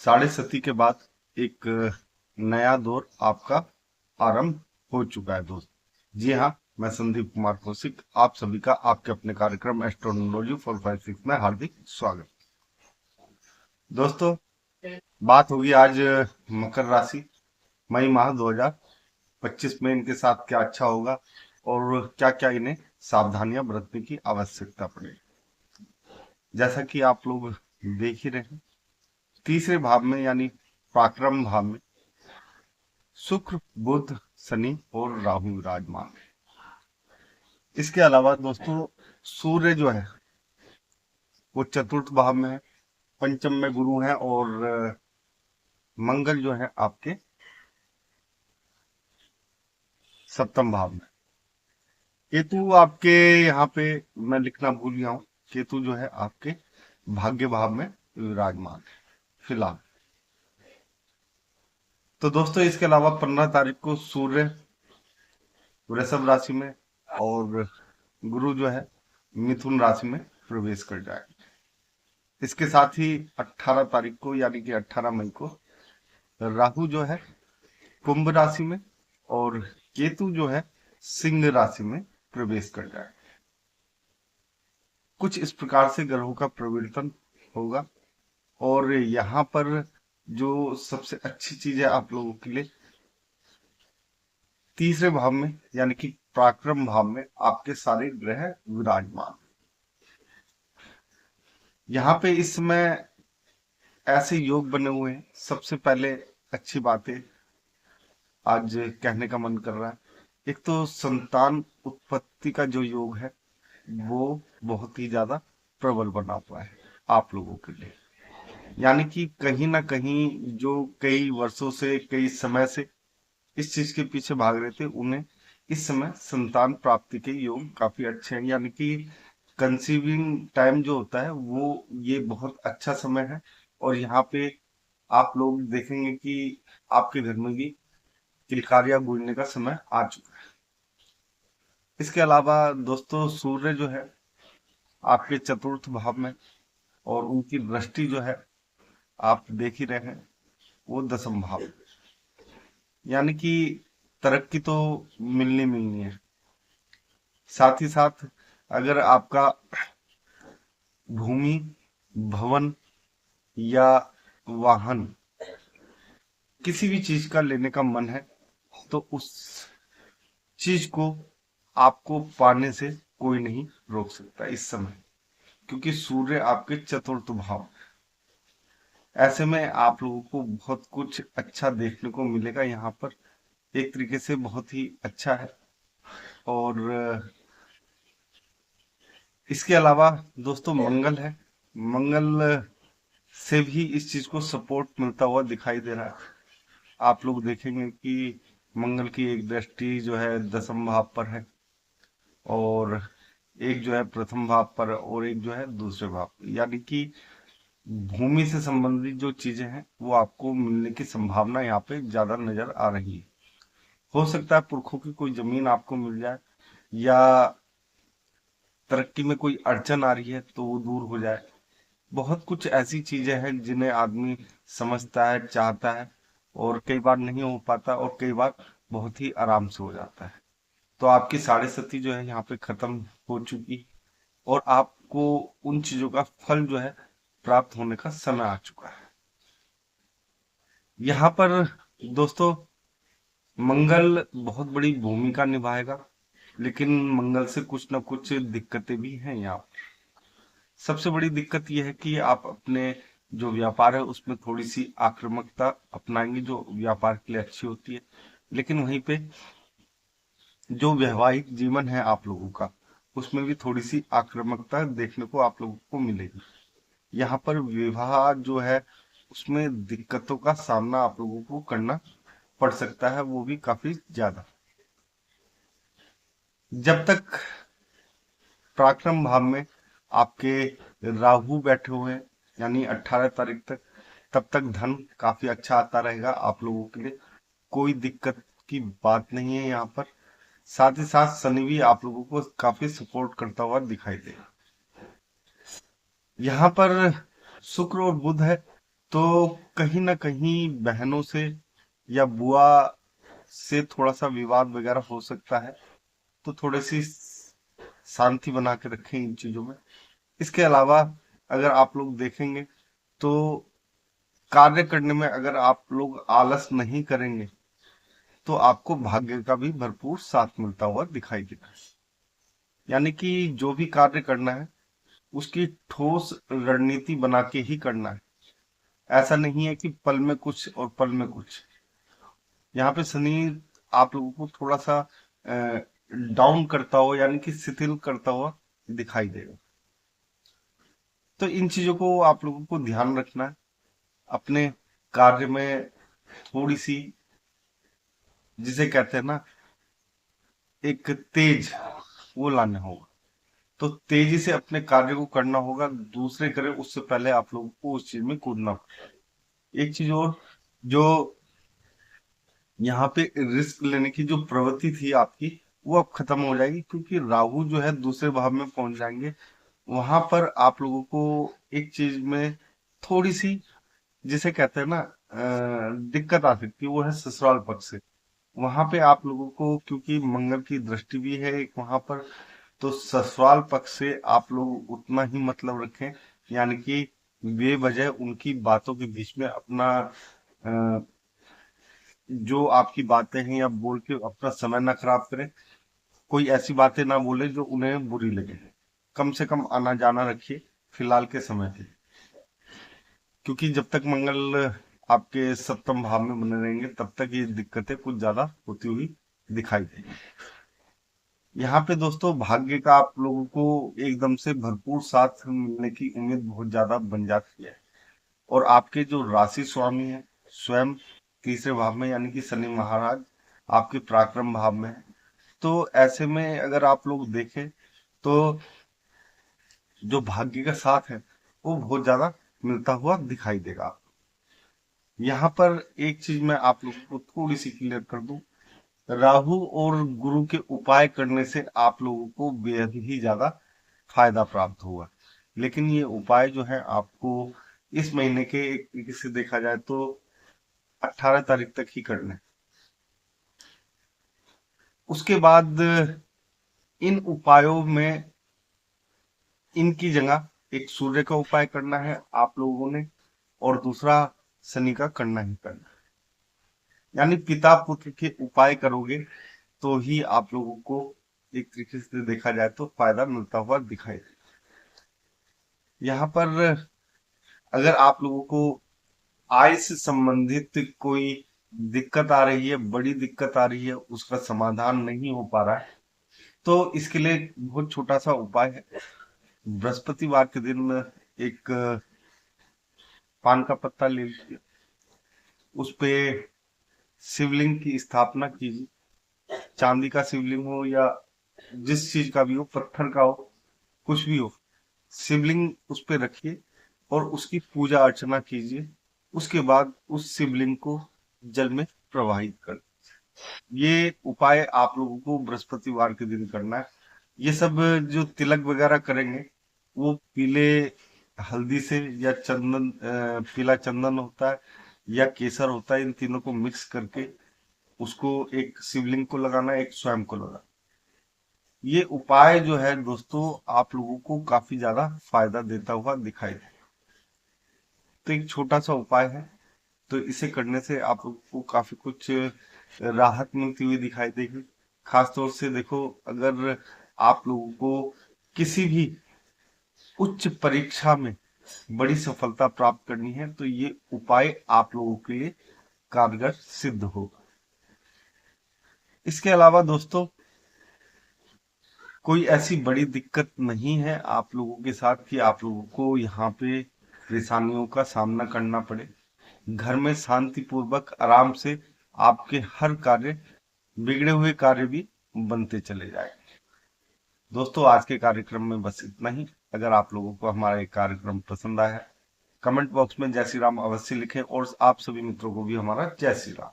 साढ़े सती के बाद एक नया दौर आपका आरंभ हो चुका है दोस्त। जी हाँ, मैं संदीप कुमार कौशिक आप सभी का आपके अपने कार्यक्रम एस्ट्रोनोलॉजी 456 में हार्दिक स्वागत। दोस्तों, बात होगी आज मकर राशि मई माह 2025 में इनके साथ क्या अच्छा होगा और क्या क्या इन्हें सावधानियां बरतने की आवश्यकता पड़ेगी। जैसा कि आप लोग देख ही रहे हैं, तीसरे भाव में यानी पराक्रम भाव में शुक्र, बुध, शनि और राहु विराजमान है। इसके अलावा दोस्तों, सूर्य जो है वो चतुर्थ भाव में है, पंचम में गुरु है और मंगल जो है आपके सप्तम भाव में। केतु आपके यहाँ पे मैं लिखना भूल गया हूँ, केतु जो है आपके भाग्य भाव में विराजमान है फिलहाल। तो दोस्तों, इसके अलावा 15 तारीख को सूर्य वृषभ राशि में और गुरु जो है मिथुन राशि में प्रवेश कर जाएगा। इसके साथ ही 18 तारीख को यानी कि 18 मई को राहु जो है कुंभ राशि में और केतु जो है सिंह राशि में प्रवेश कर जाएगा। कुछ इस प्रकार से ग्रहों का परिवर्तन होगा और यहाँ पर जो सबसे अच्छी चीज है आप लोगों के लिए, तीसरे भाव में यानी कि पराक्रम भाव में आपके सारे ग्रह विराजमान। यहाँ पे इस समय ऐसे योग बने हुए हैं। सबसे पहले अच्छी बातें आज कहने का मन कर रहा है। एक तो संतान उत्पत्ति का जो योग है वो बहुत ही ज्यादा प्रबल बना हुआ है आप लोगों के लिए। यानी कि कहीं ना कहीं जो कई वर्षों से कई समय से इस चीज के पीछे भाग रहे थे, उन्हें इस समय संतान प्राप्ति के योग काफी अच्छे हैं। यानी कि कंसीविंग टाइम जो होता है वो ये बहुत अच्छा समय है। और यहाँ पे आप लोग देखेंगे कि आपके घर में भी किलकारियां गूंजने का समय आ चुका है। इसके अलावा दोस्तों, सूर्य जो है आपके चतुर्थ भाव में और उनकी दृष्टि जो है आप देख ही रहे हैं वो दसम भाव में। यानी कि तरक्की तो मिलनी मिलनी है। साथ ही साथ अगर आपका भूमि, भवन या वाहन किसी भी चीज का लेने का मन है तो उस चीज को आपको पाने से कोई नहीं रोक सकता इस समय, क्योंकि सूर्य आपके चतुर्थ भाव। ऐसे में आप लोगों को बहुत कुछ अच्छा देखने को मिलेगा। यहाँ पर एक तरीके से बहुत ही अच्छा है। और इसके अलावा दोस्तों मंगल है। मंगल से भी इस चीज को सपोर्ट मिलता हुआ दिखाई दे रहा है। आप लोग देखेंगे कि मंगल की एक दृष्टि जो है दसम भाव पर है और एक जो है प्रथम भाव पर और एक जो है दूसरे भाव पर। यानी कि भूमि से संबंधित जो चीजें हैं वो आपको मिलने की संभावना यहाँ पे ज्यादा नजर आ रही है। हो सकता है पुरखों की कोई जमीन आपको मिल जाए या तरक्की में कोई अड़चन आ रही है तो वो दूर हो जाए। बहुत कुछ ऐसी चीजें हैं जिन्हें आदमी समझता है, चाहता है और कई बार नहीं हो पाता और कई बार बहुत ही आराम से हो जाता है। तो आपकी साढ़े सती जो है यहाँ पे खत्म हो चुकी और आपको उन चीजों का फल जो है प्राप्त होने का समय आ चुका है। यहाँ पर दोस्तों, मंगल बहुत बड़ी भूमिका निभाएगा, लेकिन मंगल से कुछ ना कुछ दिक्कतें भी हैं यहाँ पर। सबसे बड़ी दिक्कत यह है कि आप अपने जो व्यापार है उसमें थोड़ी सी आक्रामकता अपनाएंगे जो व्यापार के लिए अच्छी होती है। लेकिन वहीं पे जो वैवाहिक जीवन है आप लोगों का, उसमें भी थोड़ी सी आक्रामकता देखने को आप लोगों को मिलेगी। यहाँ पर विवाह जो है उसमें दिक्कतों का सामना आप लोगों को करना पड़ सकता है, वो भी काफी ज्यादा। जब तक पराक्रम भाव में आपके राहु बैठे हुए हैं यानी 18 तारीख तक, तब तक धन काफी अच्छा आता रहेगा आप लोगों के लिए। कोई दिक्कत की बात नहीं है यहाँ पर। साथ ही साथ शनि भी आप लोगों को काफी सपोर्ट करता हुआ दिखाई देगा। यहाँ पर शुक्र और बुध है तो कहीं ना कहीं बहनों से या बुआ से थोड़ा सा विवाद वगैरह हो सकता है। तो थोड़ी सी शांति बना के रखें इन चीजों में। इसके अलावा अगर आप लोग देखेंगे तो कार्य करने में अगर आप लोग आलस नहीं करेंगे तो आपको भाग्य का भी भरपूर साथ मिलता हुआ दिखाई देगा। यानी कि जो भी कार्य करना है उसकी ठोस रणनीति बना के ही करना है। ऐसा नहीं है कि पल में कुछ और पल में कुछ। यहाँ पे शनि आप लोगों को थोड़ा सा डाउन करता हुआ यानी कि शिथिल करता हुआ दिखाई देगा। तो इन चीजों को आप लोगों को ध्यान रखना है। अपने कार्य में थोड़ी सी, जिसे कहते हैं ना, एक तेज वो लाना होगा। तो तेजी से अपने कार्य को करना होगा। दूसरे करे उससे पहले आप लोगों को उस चीज में कूदना होगा। एक चीज और, जो यहाँ पे रिस्क लेने की जो प्रवृत्ति थी आपकी, वो अब खत्म हो जाएगी, क्योंकि राहु जो है दूसरे भाव में पहुंच जाएंगे। वहां पर आप लोगों को एक चीज में थोड़ी सी, जिसे कहते हैं ना, दिक्कत आ सकती है, वो है ससुराल पक्ष से। वहां पे आप लोगों को, क्योंकि मंगल की दृष्टि भी है एक वहां पर, तो ससुराल पक्ष से आप लोग उतना ही मतलब रखें। यानी कि बेवजह उनकी बातों के बीच में अपना जो आपकी बातें हैं या बोल के अपना समय ना खराब करें। कोई ऐसी बातें ना बोले जो उन्हें बुरी लगे। कम से कम आना जाना रखिए फिलहाल के समय पे, क्योंकि जब तक मंगल आपके सप्तम भाव में बने रहेंगे तब तक ये दिक्कतें कुछ ज्यादा होती हुई दिखाई देंगी। यहाँ पे दोस्तों भाग्य का आप लोगों को एकदम से भरपूर साथ मिलने की उम्मीद बहुत ज्यादा बन जाती है। और आपके जो राशि स्वामी है स्वयं तीसरे भाव में, यानी कि शनि महाराज आपके पराक्रम भाव में है। तो ऐसे में अगर आप लोग देखें तो जो भाग्य का साथ है वो बहुत ज्यादा मिलता हुआ दिखाई देगा। यहाँ पर एक चीज मैं आप लोगों को थोड़ी सी क्लियर कर दूं। राहु और गुरु के उपाय करने से आप लोगों को बेहद ही ज्यादा फायदा प्राप्त होगा। लेकिन ये उपाय जो है आपको इस महीने के एक तरीके से देखा जाए तो 18 तारीख तक ही करना है। उसके बाद इन उपायों में इनकी जगह एक सूर्य का उपाय करना है आप लोगों ने, और दूसरा शनि का करना ही करना है। यानी पिता पुत्र के उपाय करोगे तो ही आप लोगों को एक तरीके से देखा जाए तो फायदा मिलता हुआ दिखाई दे। यहाँ पर अगर आप लोगों को आय से संबंधित कोई दिक्कत आ रही है, बड़ी दिक्कत आ रही है, उसका समाधान नहीं हो पा रहा है, तो इसके लिए बहुत छोटा सा उपाय है। बृहस्पतिवार के दिन एक पान का पत्ता ले लीजिए, उस पे शिवलिंग की स्थापना कीजिए। चांदी का शिवलिंग हो या जिस चीज का भी हो, पत्थर का हो, कुछ भी हो, शिवलिंग उस पे रखिए और उसकी पूजा अर्चना कीजिए। उसके बाद उस शिवलिंग को जल में प्रवाहित कर। ये उपाय आप लोगों को बृहस्पतिवार के दिन करना है। ये सब जो तिलक वगैरह करेंगे वो पीले हल्दी से या चंदन, पीला चंदन होता है या केसर होता है, इन तीनों को मिक्स करके उसको एक शिवलिंग को लगाना है, एक स्वयं को लगाना। ये उपाय जो है दोस्तों आप लोगों को काफी ज्यादा फायदा देता हुआ दिखाई दे। तो एक छोटा सा उपाय है, तो इसे करने से आप लोगों को काफी कुछ राहत मिलती हुई दिखाई देगी। खासतौर से देखो, अगर आप लोगों को किसी भी उच्च परीक्षा में बड़ी सफलता प्राप्त करनी है तो ये उपाय आप लोगों के लिए कारगर सिद्ध होगा। इसके अलावा दोस्तों कोई ऐसी बड़ी दिक्कत नहीं है आप लोगों के साथ कि आप लोगों को यहाँ पे परेशानियों का सामना करना पड़े। घर में शांति पूर्वक आराम से आपके हर कार्य, बिगड़े हुए कार्य भी बनते चले जाए। दोस्तों आज के कार्यक्रम में बस इतना ही। अगर आप लोगों को हमारा ये कार्यक्रम पसंद आया है, कमेंट बॉक्स में जय श्री राम अवश्य लिखें, और आप सभी मित्रों को भी हमारा जय श्री राम।